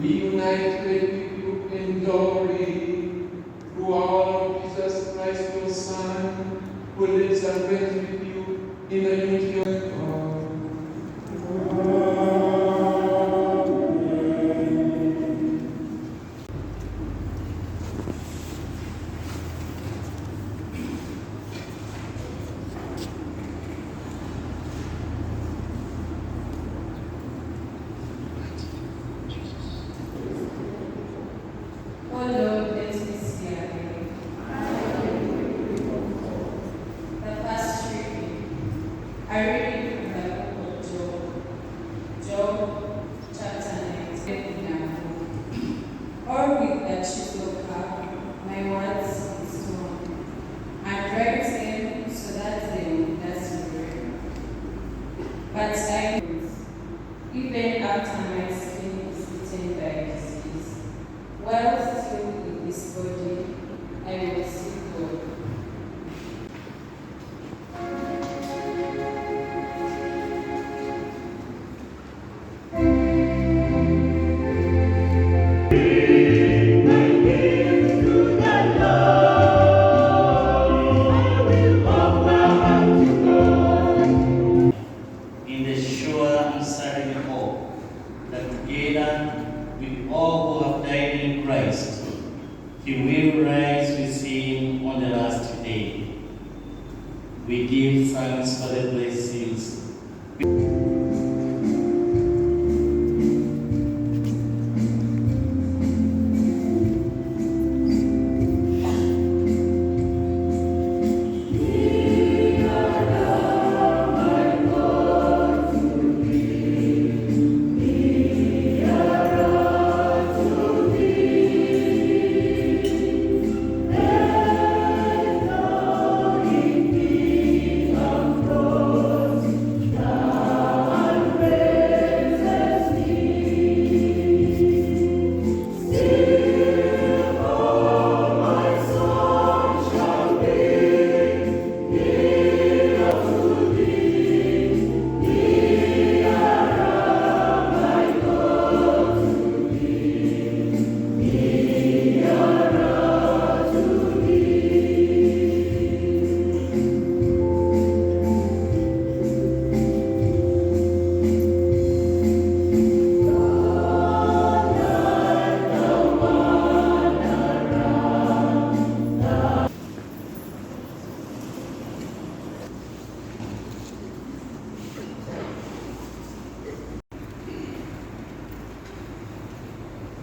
be united with you in glory through our Lord Jesus Christ, your Son, who lives and reigns with you in the unity of God. Even after my skin is eaten by disease, while still in this body, I will see God. He will rise with him on the last day. We give thanks for the blessings.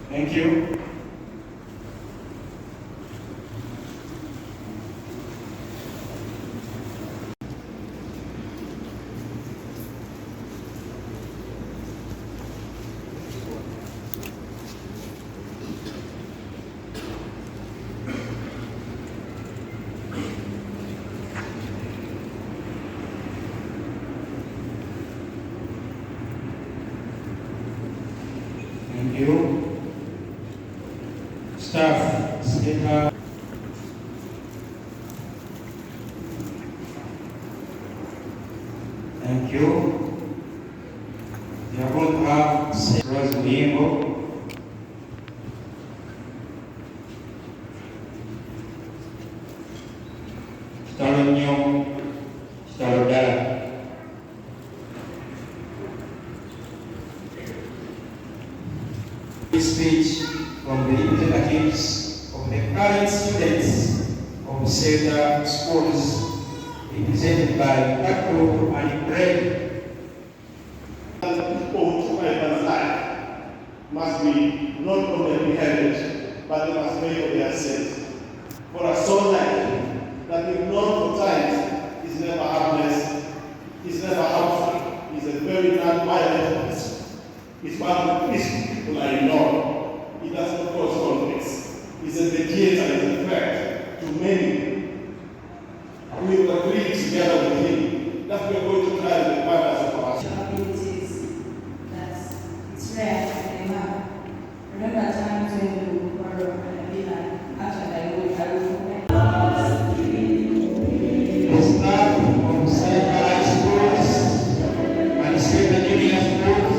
Thank you. Thank you. Staff, Seeta. Thank you. We are going to have Seeta. Speech from the representatives of the current students of Seeta schools, represented by Taco and Greg. Life must be not only beheaded, but they must pay for their sins. For a soul life that we've known for times is never harmless, is never harmful, is a very non-violent person. It's one of the people I know. It does not cause conflicts. It's a mediator, it's a threat to many. We will agree together with him that we are going to try the balance of our abilities. It's rare to have. Remember times when you quarrel and be like, after I will forget. The staff of Seeta schools and Seeta junior schools.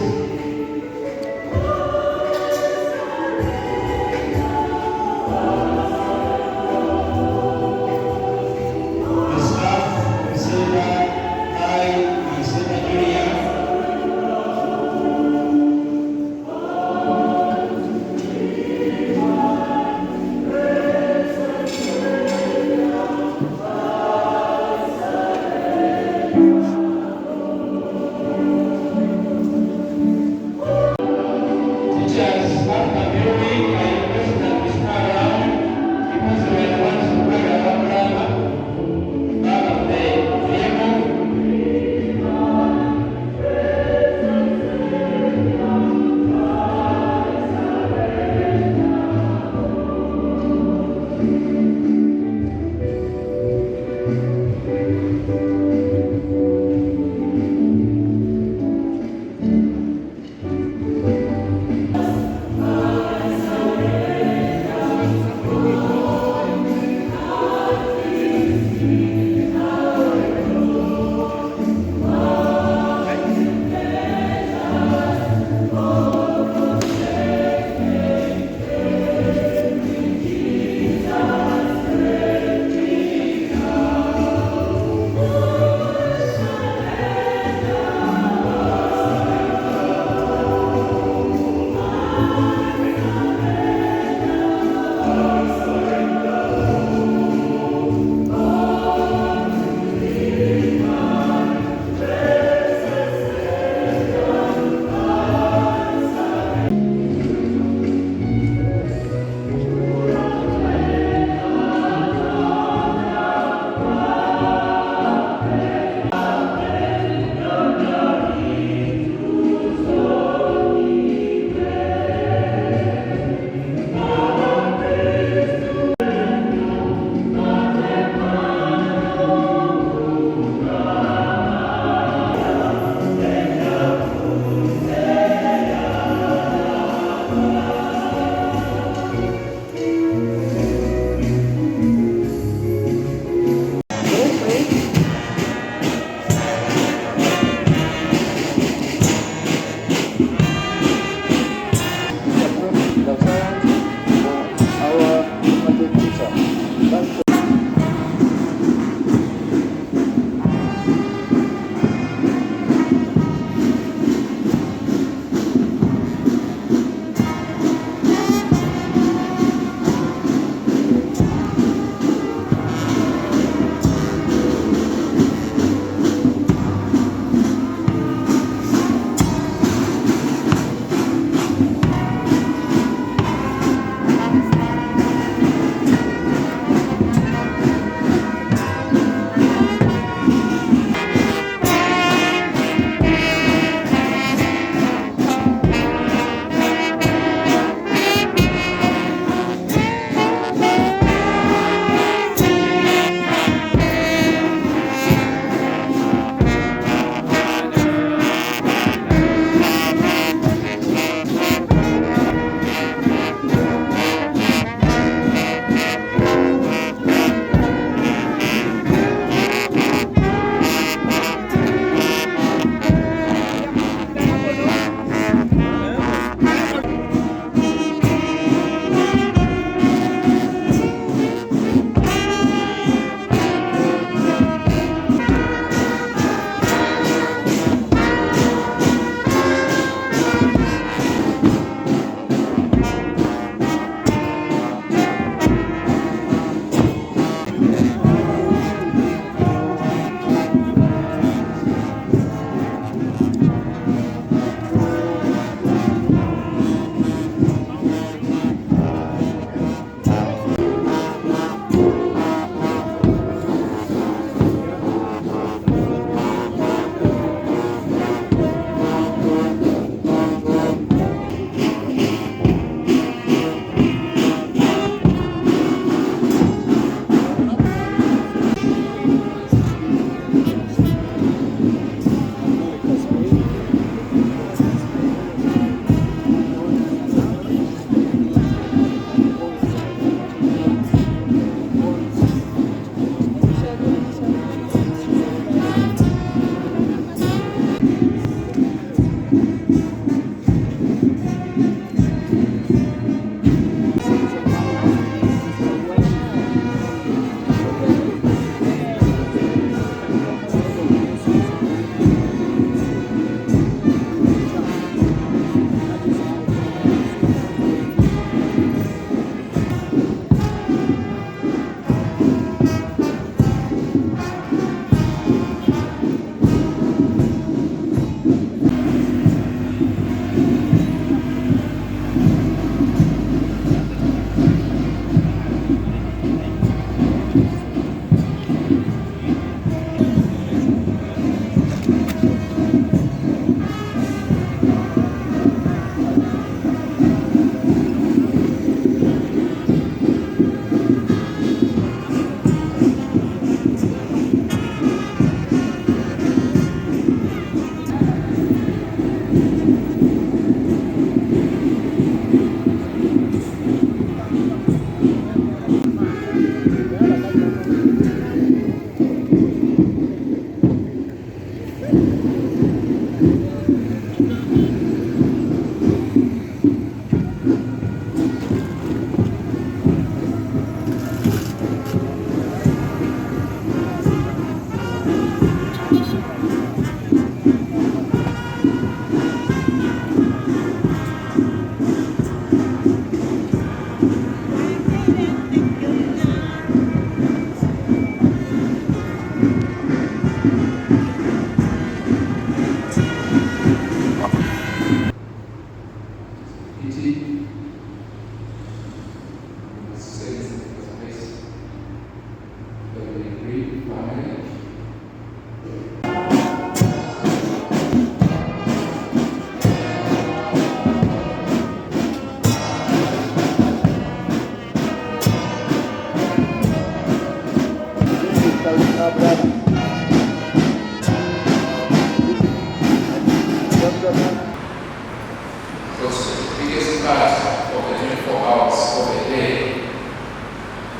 because the biggest part of the 24 hours of the day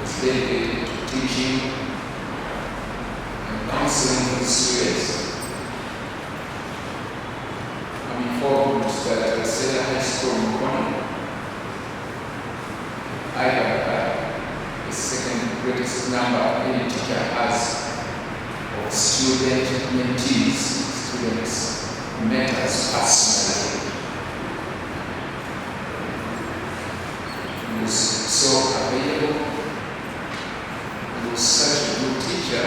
was dedicated to teaching and counseling the students. I'm informed that at Seeta High School in Gw'abadde, I have the second greatest number any teacher has of student mentees, students, mentors personally. He was so available. He was such a good teacher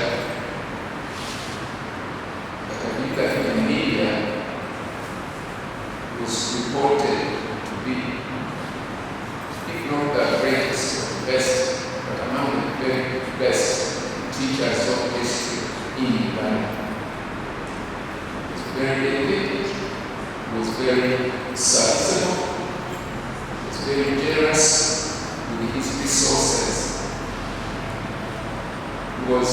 that I think that in the media was reported to be, if not the greatest, the best, but among the very best teachers of history in Uganda. He was very dedicated, he was very serviceable, he was very generous with his resources. He was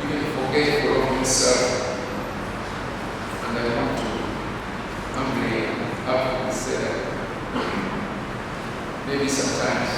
even forgetful of himself. And I want to humbly have to say that maybe sometimes.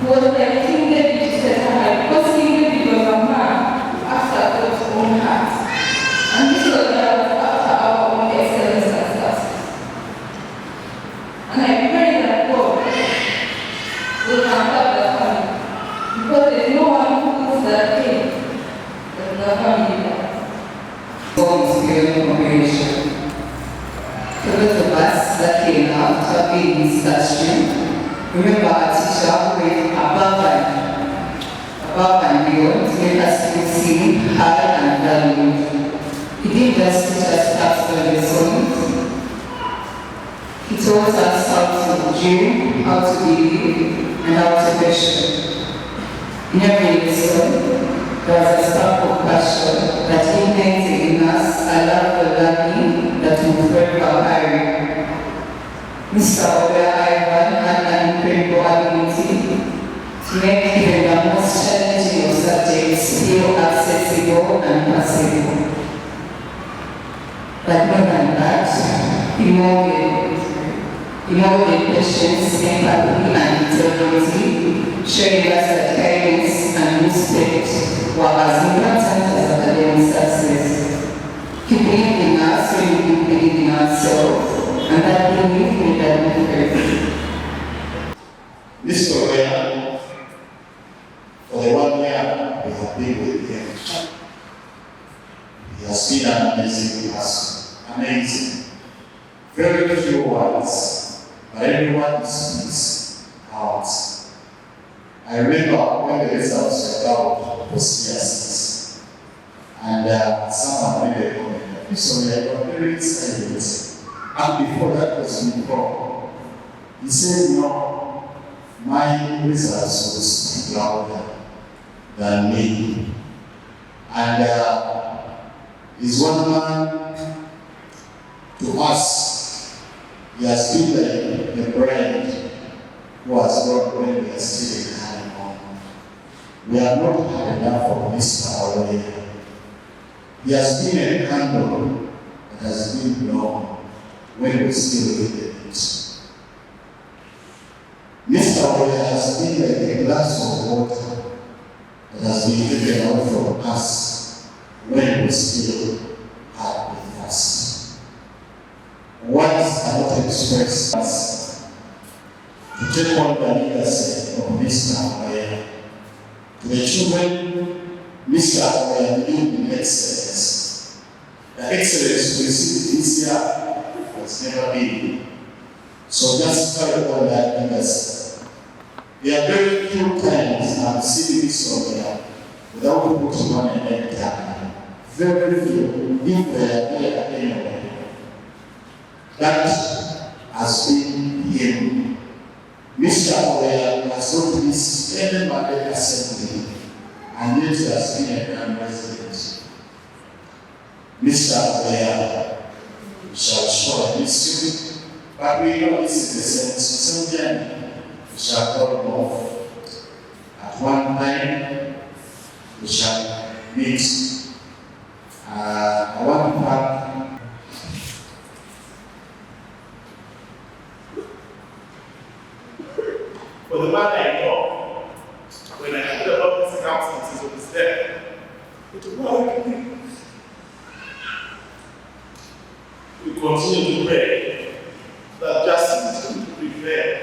Was like King David to set high, because King David was a man after God. Abafamire. Volunteer operation. For those of us that came out to be in this classroom, remember our teacher who went above and beyond to make us feel seen, heard, and valued. He didn't just teach us facts or lessons. He taught us how to dream, how to believe, and how to question. In every lesson, there was a spark of passion that ignited in us a love for learning that will forever carry. Mr. Oya Ivan had an incredible ability to make even the most challenging of subjects feel accessible and possible. But more than that, he molded patience, empathy, and integrity, showing us that kindness and respect were as important as academic success. He believed in us when we didn't believe in ourselves, and that belief made a difference. Mr. Oya, for the 1 year we have been with him, he has been an amazing person. Amazing. Very few words, but everyone speaks out. I remember when the results were out for CSS, and someone made a comment. So I got very excited. And before that was before, he said, no, my results will speak louder than me. And he's one man to us. He has been like the bride who has brought when we are still in honeymoon. We have not had enough of Mr. Oya. He has been a candle that has been blown when we still lit it. Mr. Oya has been like a glass of water that has been taken out from us when we still had been thirsty. Words cannot express us to take on the leadership of Mr. Oya. To the children, Mr. Oya believed in excellence. The excellence we received this year has never been. So just carry on that legacy. There are very few times I've seen this Oya without putting on a necktie. Very few, if they are there anyway. That has been him. Mr. Oya has not missed any Monday assembly, and yet has been a grand resident. Mr. Oya shall surely miss you, but we know this is the same journey. We shall call him off. At one time, we shall meet. I want to thank for the man I know, when I heard about the circumstances of his death, it worried me. We continue to pray that justice will prevail,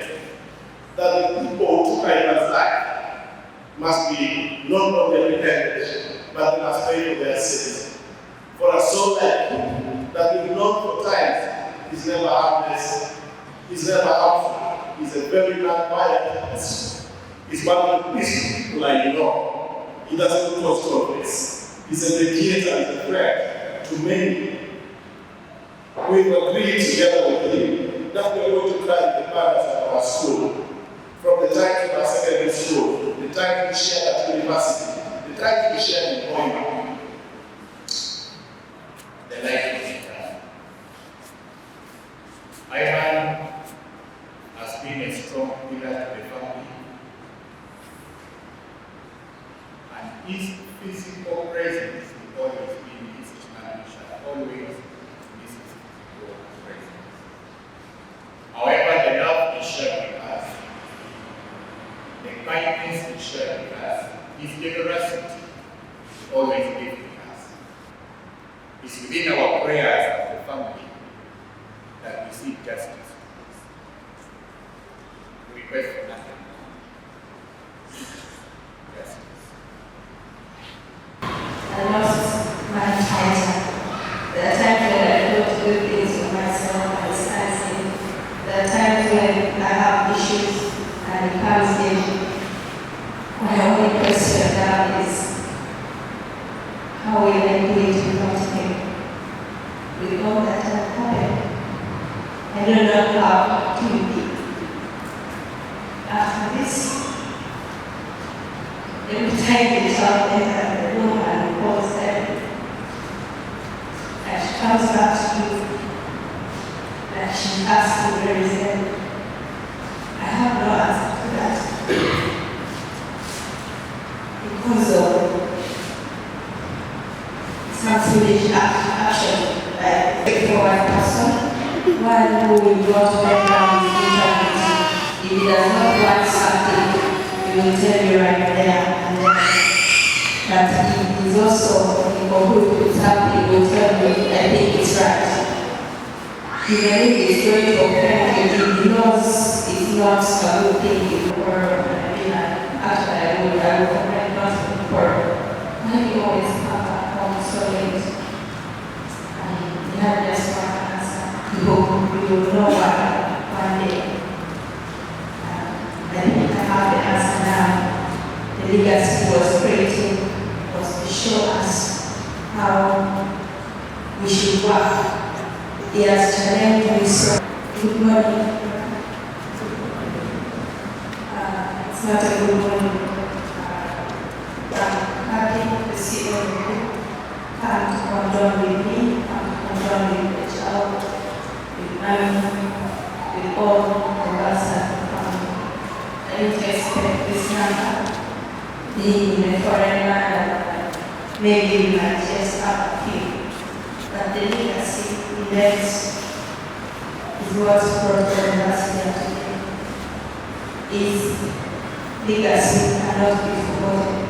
that the people who took Ivan's life must be not only repentant, but they must pay for their sins. For a soul like him, that we've known for times, he's never harmless, he's never harmful. He's a very non-violent person. He's one of the peaceful people I know. He doesn't cause conflicts. He's a mediator, he's a friend to many. We've agreed together with him that we're going to carry the banners at our school. From the time to our secondary school, the time we shared at university, the time we shared in Omubiri. The life is done. Ivan has been a strong pillar to the family, and his physical presence will always be institutional. We shall always miss his physical presence. However, the love he shared with us, the kindness he shared with us, his generosity will always be with us. It's within our prayers as a family that we seek justice. We request for nothing more. Justice. And also How will I do it without him? With all that has happened, I don't know how to do it. After this, every time the child enters the room and calls them, and she comes back to you, and she asks you where is them. I have no answer to that. Because of some foolish action, like for one person, one who will not background the internet. If he does not want something, he will tell you right there and then. But he is also people who puts up, he will tell you, I think it's right. Even if it's going to offend you, he knows it's not a good thing or actually I will recommend nothing for when you always come back home so late. And you have just one answer. You will know one day. I think I have the answer now. The legacy was created was to show us how we should work. He has challenged me so. Good morning. It's not a good morning. I'm happy to see all of you. Come to condone with me, come to condone with the child, with mommy, with all of us at the family. I didn't expect this number. Being in a foreign land, maybe we might just have a few. But the legacy he left is what's brought us here today. His legacy cannot be forgotten.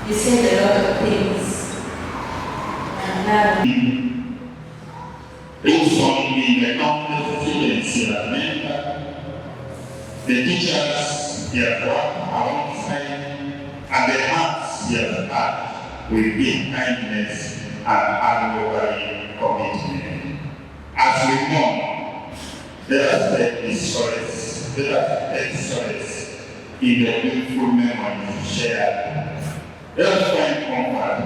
He said a lot of things, and now based on the countless students in Atlanta, the teachers they have worked alongside, and the hearts they have had with deep kindness and unwavering commitment. As we mourn, let us take solace in the beautiful memories shared. Let us find comfort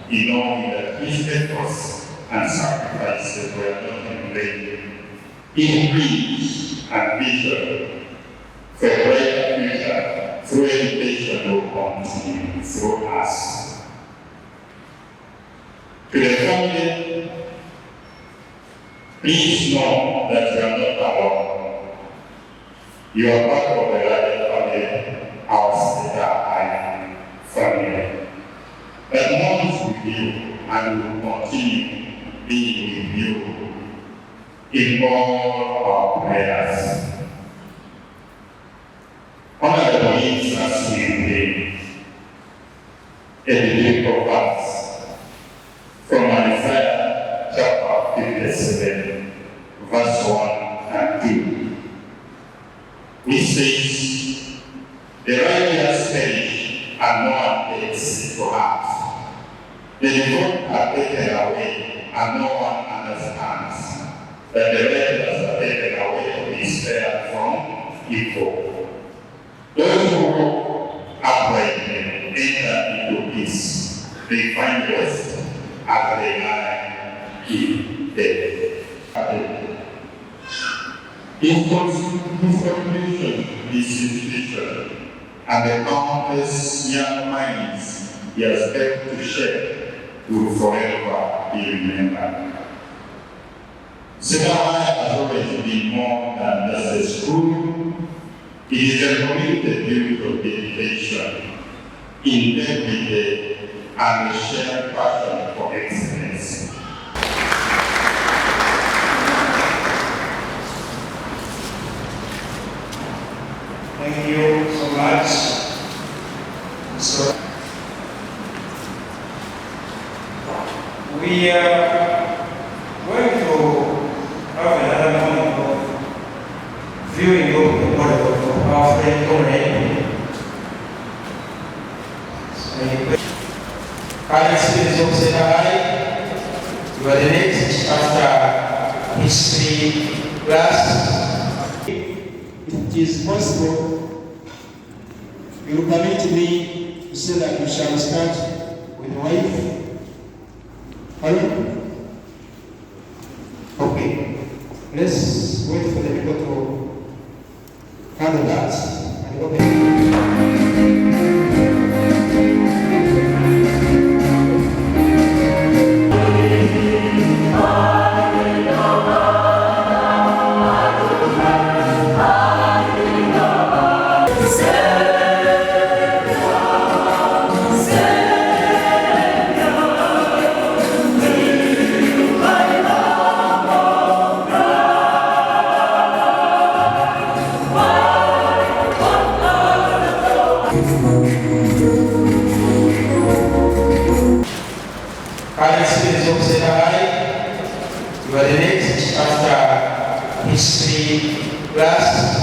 in knowing that his efforts and sacrifices were not in vain. His dreams and vision for a brighter future through education will continue through us. To the family, please know that you are not alone. You are part of the larger family, our Seeta family. That mourns with you and will continue being with you in all our prayers. Honorable Jesus, we pray in the book of Acts from Isaiah chapter 57, verse 1 and 2. It says, the righteous perish and no one takes to heart. The devout are taken away and no one understands that the righteous are taken away to be spared from evil. Those who walk uprightly enter into peace. They find rest as they lie in death. His contribution is institution, and the countless young minds he has helped to shape will forever be remembered. Seeta has always been more than just a school. It is a committed duty of dedication, integrity, and a shared passion for excellence. Thank you so much. So we are going to have another moment of viewing of the body of our friend Tony. Current students of Seeta, you are the next after history class. It is possible You will permit me to say that we shall start with the wife. Hello? Okay. Let's wait for the people to handle that. And open. You are the next after history class.